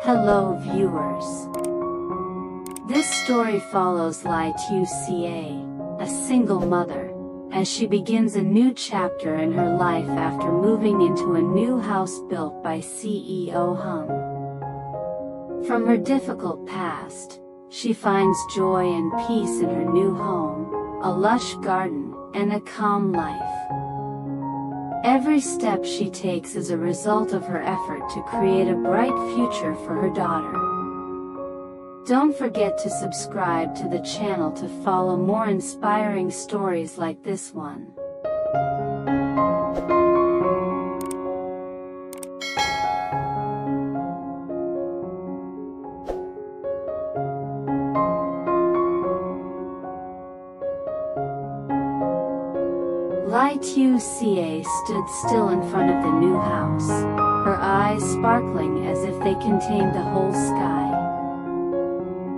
Hello viewers. This story follows Ly Tieu Ca, a single mother, as she begins a new chapter in her life after moving into a new house built by CEO Hung. From her difficult past, she finds joy and peace in her new home, a lush garden, and a calm life. Every step she takes is a result of her effort to create a bright future for her daughter. Don't forget to subscribe to the channel to follow more inspiring stories like this one. Ly Tieu Ca stood still in front of the new house, her eyes sparkling as if they contained the whole sky.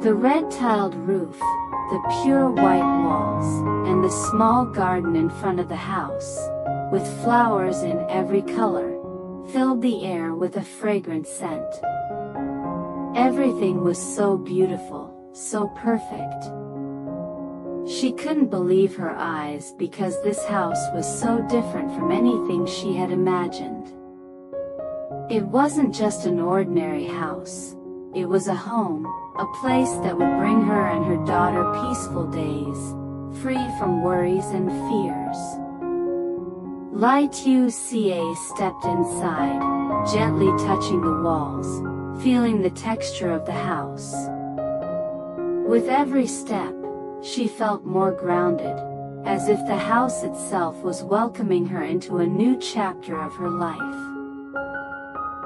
The red-tiled roof, the pure white walls, and the small garden in front of the house, with flowers in every color, filled the air with a fragrant scent. Everything was so beautiful, so perfect. She couldn't believe her eyes because this house was so different from anything she had imagined. It wasn't just an ordinary house. It was a home, a place that would bring her and her daughter peaceful days, free from worries and fears. Ly Tieu Ca stepped inside, gently touching the walls, feeling the texture of the house. With every step, she felt more grounded, as if the house itself was welcoming her into a new chapter of her life.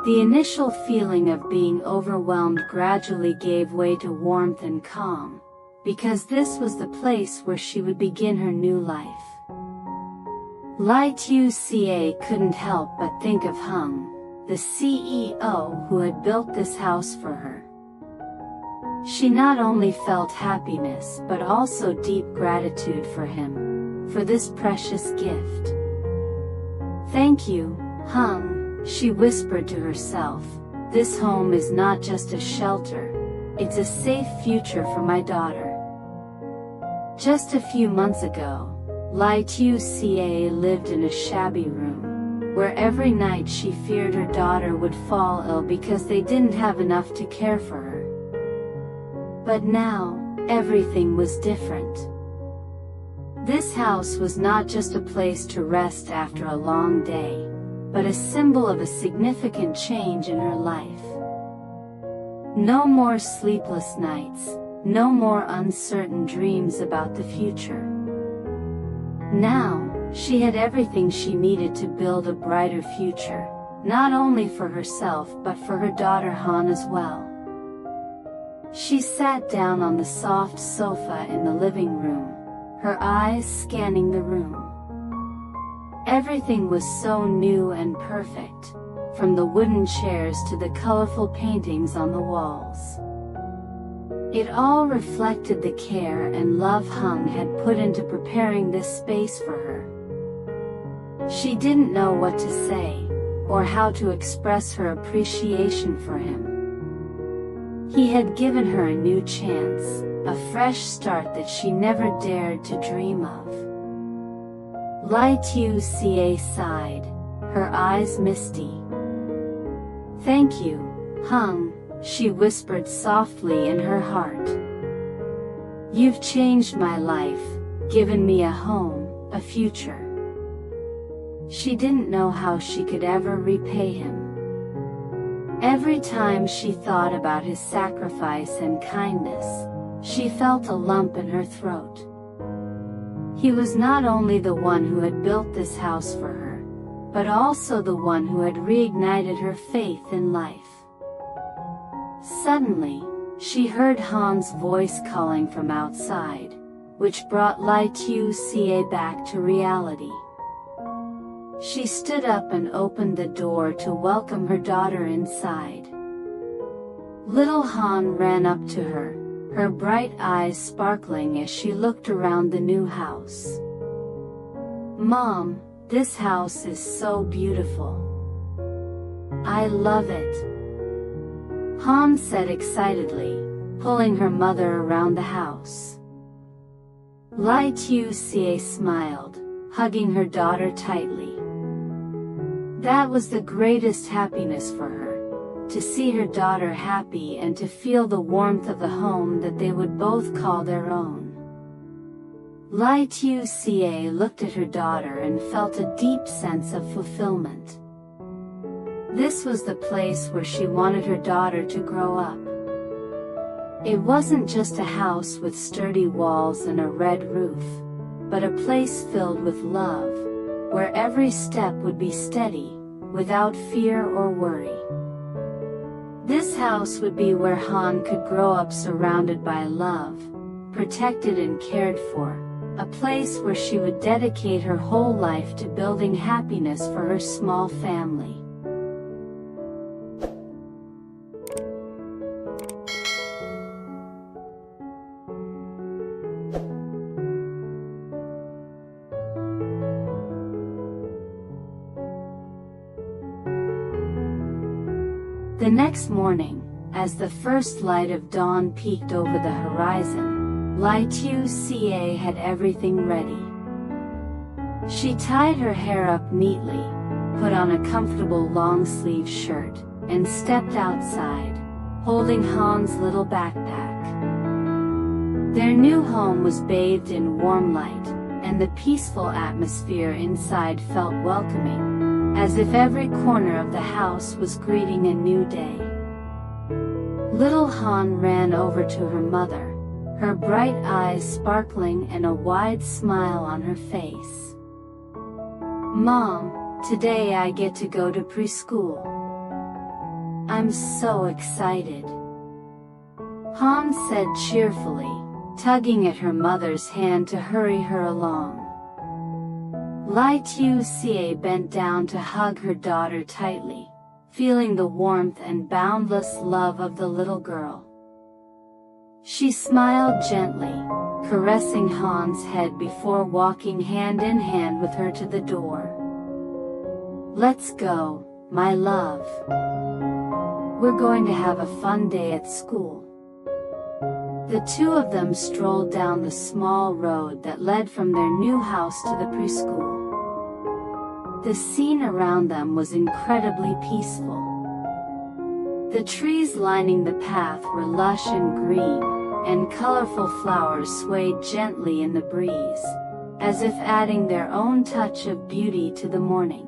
The initial feeling of being overwhelmed gradually gave way to warmth and calm, because this was the place where she would begin her new life. Ly Tieu Ca couldn't help but think of Hung, the CEO who had built this house for her. She not only felt happiness but also deep gratitude for him, for this precious gift. "Thank you, Hung," she whispered to herself. "This home is not just a shelter, it's a safe future for my daughter." Just a few months ago, Ly Tieu Ca lived in a shabby room, where every night she feared her daughter would fall ill because they didn't have enough to care for her. But now, everything was different. This house was not just a place to rest after a long day, but a symbol of a significant change in her life. No more sleepless nights, no more uncertain dreams about the future. Now, she had everything she needed to build a brighter future, not only for herself but for her daughter Han as well. She sat down on the soft sofa in the living room, her eyes scanning the room. Everything was so new and perfect, from the wooden chairs to the colorful paintings on the walls. It all reflected the care and love Hung had put into preparing this space for her. She didn't know what to say, or how to express her appreciation for him. He had given her a new chance, a fresh start that she never dared to dream of. Ly Tieu Ca sighed, her eyes misty. "Thank you, Hung," she whispered softly in her heart. "You've changed my life, given me a home, a future." She didn't know how she could ever repay him. Every time she thought about his sacrifice and kindness, she felt a lump in her throat. He was not only the one who had built this house for her, but also the one who had reignited her faith in life. Suddenly, she heard Han's voice calling from outside, which brought Ly Tieu Ca back to reality. She stood up and opened the door to welcome her daughter inside. Little Han ran up to her, her bright eyes sparkling as she looked around the new house. "Mom, this house is so beautiful. I love it." Han said excitedly, pulling her mother around the house. Ly Tieu Ca smiled, hugging her daughter tightly. That was the greatest happiness for her, to see her daughter happy and to feel the warmth of the home that they would both call their own. Ly Tieu Ca looked at her daughter and felt a deep sense of fulfillment. This was the place where she wanted her daughter to grow up. It wasn't just a house with sturdy walls and a red roof, but a place filled with love, where every step would be steady, without fear or worry. This house would be where Han could grow up surrounded by love, protected and cared for, a place where she would dedicate her whole life to building happiness for her small family. The next morning, as the first light of dawn peeked over the horizon, Ly Tieu Ca had everything ready. She tied her hair up neatly, put on a comfortable long-sleeve shirt, and stepped outside, holding Han's little backpack. Their new home was bathed in warm light, and the peaceful atmosphere inside felt welcoming, as if every corner of the house was greeting a new day. Little Han ran over to her mother, her bright eyes sparkling and a wide smile on her face. "Mom, today I get to go to preschool. I'm so excited," Han said cheerfully, tugging at her mother's hand to hurry her along. Ly Tieu Ca bent down to hug her daughter tightly, feeling the warmth and boundless love of the little girl. She smiled gently, caressing Han's head before walking hand in hand with her to the door. "Let's go, my love. We're going to have a fun day at school." The two of them strolled down the small road that led from their new house to the preschool. The scene around them was incredibly peaceful. The trees lining the path were lush and green, and colorful flowers swayed gently in the breeze, as if adding their own touch of beauty to the morning.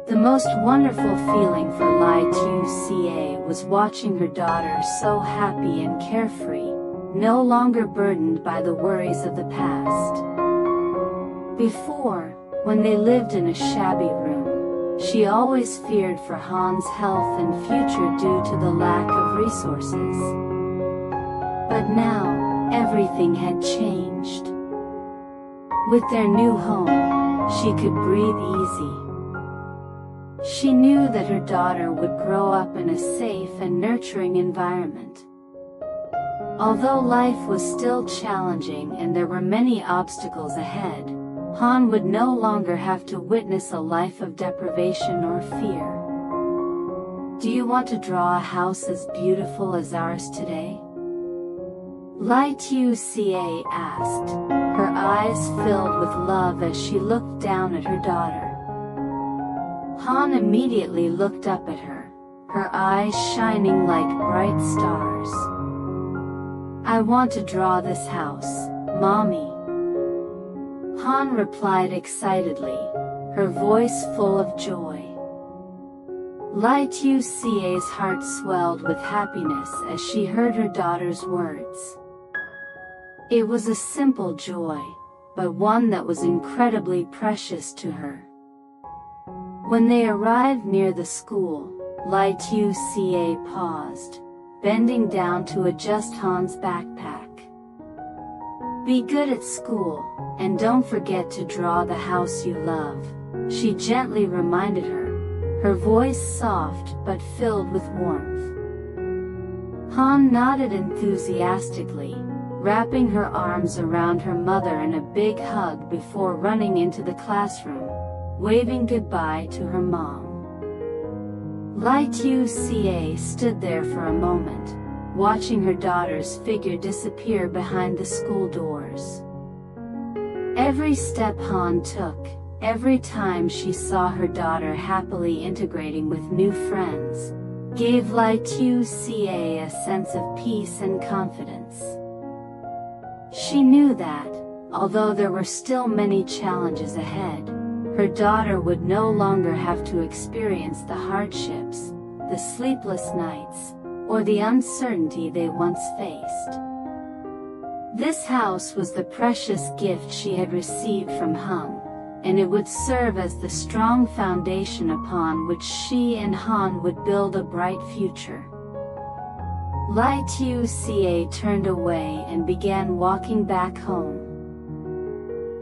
The most wonderful feeling for Ly Tieu Ca was watching her daughter so happy and carefree, no longer burdened by the worries of the past. Before, when they lived in a shabby room, she always feared for Han's health and future due to the lack of resources. But now, everything had changed. With their new home, she could breathe easy. She knew that her daughter would grow up in a safe and nurturing environment. Although life was still challenging and there were many obstacles ahead, Han would no longer have to witness a life of deprivation or fear. "Do you want to draw a house as beautiful as ours today?" Ly Tieu Ca asked, her eyes filled with love as she looked down at her daughter. Han immediately looked up at her, her eyes shining like bright stars. "I want to draw this house, Mommy," Han replied excitedly, her voice full of joy. Ly Tieu Ca's heart swelled with happiness as she heard her daughter's words. It was a simple joy, but one that was incredibly precious to her. When they arrived near the school, Ly Tieu Ca paused, bending down to adjust Han's backpack. "Be good at school, and don't forget to draw the house you love," she gently reminded her, her voice soft but filled with warmth. Han nodded enthusiastically, wrapping her arms around her mother in a big hug before running into the classroom, waving goodbye to her mom. Ly Tieu Ca stood there for a moment, watching her daughter's figure disappear behind the school doors. Every step Han took, every time she saw her daughter happily integrating with new friends, gave Ly Tieu Ca a sense of peace and confidence. She knew that, although there were still many challenges ahead, her daughter would no longer have to experience the hardships, the sleepless nights, or the uncertainty they once faced. This house was the precious gift she had received from Han, and it would serve as the strong foundation upon which she and Han would build a bright future. Ly Tieu Ca turned away and began walking back home.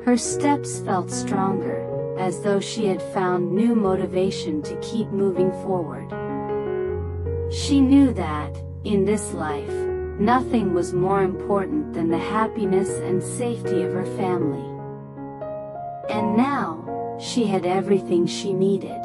Her steps felt stronger, as though she had found new motivation to keep moving forward. She knew that, in this life, nothing was more important than the happiness and safety of her family. And now, she had everything she needed.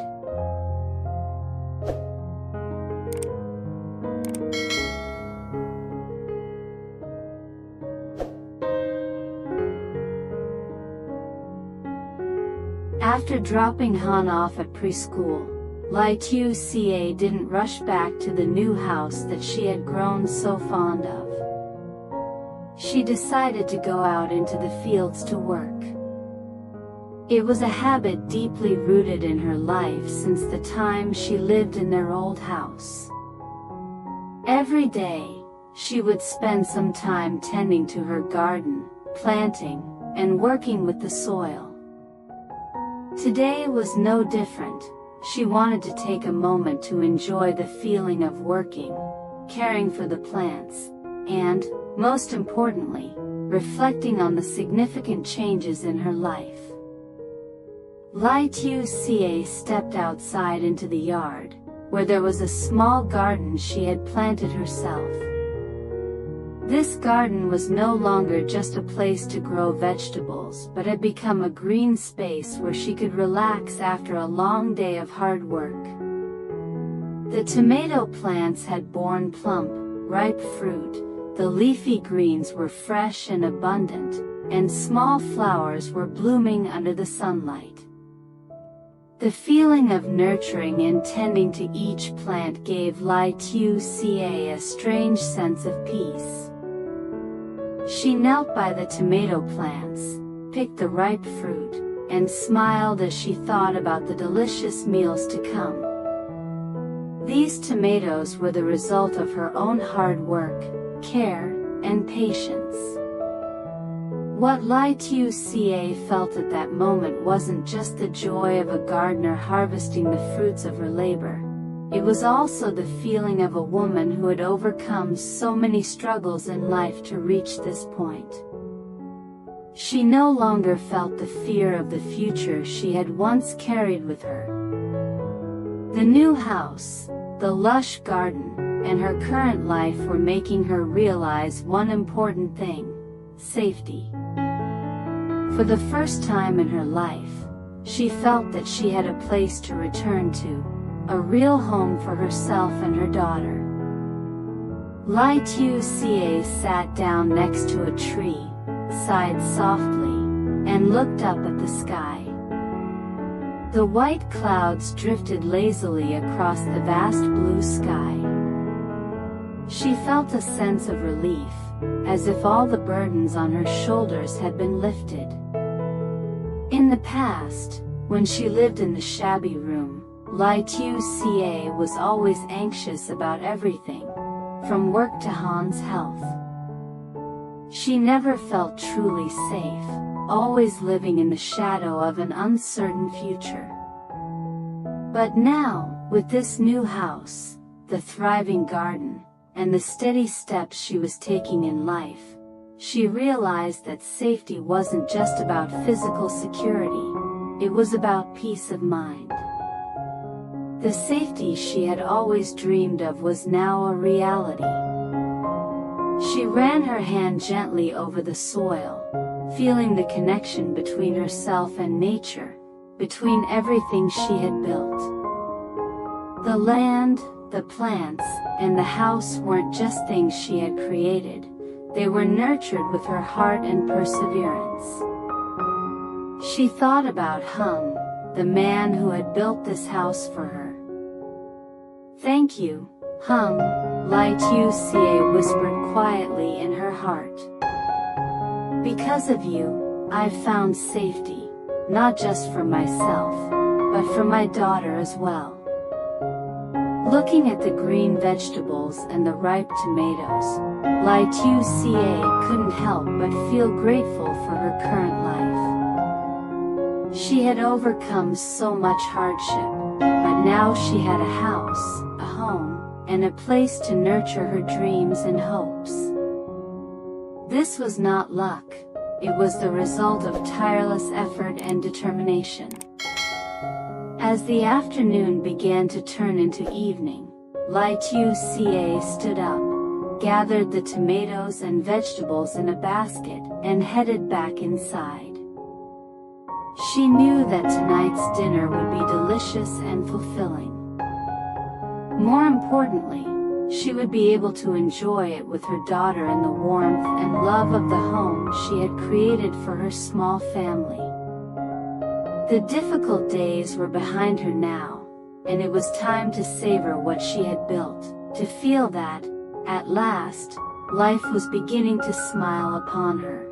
After dropping Han off at preschool, Ly Tieu Ca didn't rush back to the new house that she had grown so fond of. She decided to go out into the fields to work. It was a habit deeply rooted in her life since the time she lived in their old house. Every day, she would spend some time tending to her garden, planting, and working with the soil. Today was no different. She wanted to take a moment to enjoy the feeling of working, caring for the plants, and, most importantly, reflecting on the significant changes in her life. Ly Tieu Ca stepped outside into the yard, where there was a small garden she had planted herself. This garden was no longer just a place to grow vegetables, but had become a green space where she could relax after a long day of hard work. The tomato plants had borne plump, ripe fruit, the leafy greens were fresh and abundant, and small flowers were blooming under the sunlight. The feeling of nurturing and tending to each plant gave Ly Tieu Ca a strange sense of peace. She knelt by the tomato plants, picked the ripe fruit, and smiled as she thought about the delicious meals to come. These tomatoes were the result of her own hard work, care, and patience. What Ly Tieu Ca felt at that moment wasn't just the joy of a gardener harvesting the fruits of her labor. It was also the feeling of a woman who had overcome so many struggles in life to reach this point. She no longer felt the fear of the future she had once carried with her. The new house, the lush garden, and her current life were making her realize one important thing: safety. For the first time in her life, she felt that she had a place to return to, a real home for herself and her daughter. Ly Tieu Ca sat down next to a tree, sighed softly, and looked up at the sky. The white clouds drifted lazily across the vast blue sky. She felt a sense of relief, as if all the burdens on her shoulders had been lifted. In the past, when she lived in the shabby room, Ly Tieu Ca was always anxious about everything, from work to Han's health. She never felt truly safe, always living in the shadow of an uncertain future. But now, with this new house, the thriving garden, and the steady steps she was taking in life, she realized that safety wasn't just about physical security, it was about peace of mind. The safety she had always dreamed of was now a reality. She ran her hand gently over the soil, feeling the connection between herself and nature, between everything she had built. The land, the plants, and the house weren't just things she had created, they were nurtured with her heart and perseverance. She thought about Hung, the man who had built this house for her. "Thank you, Hung," Ly Tieu Ca whispered quietly in her heart. "Because of you, I've found safety, not just for myself, but for my daughter as well." Looking at the green vegetables and the ripe tomatoes, Ly Tieu Ca couldn't help but feel grateful for her current life. She had overcome so much hardship, but now she had a house, a home, and a place to nurture her dreams and hopes. This was not luck, it was the result of tireless effort and determination. As the afternoon began to turn into evening, Ly Tieu Ca stood up, gathered the tomatoes and vegetables in a basket, and headed back inside. She knew that tonight's dinner would be delicious and fulfilling. More importantly, she would be able to enjoy it with her daughter in the warmth and love of the home she had created for her small family. The difficult days were behind her now, and it was time to savor what she had built, to feel that, at last, life was beginning to smile upon her.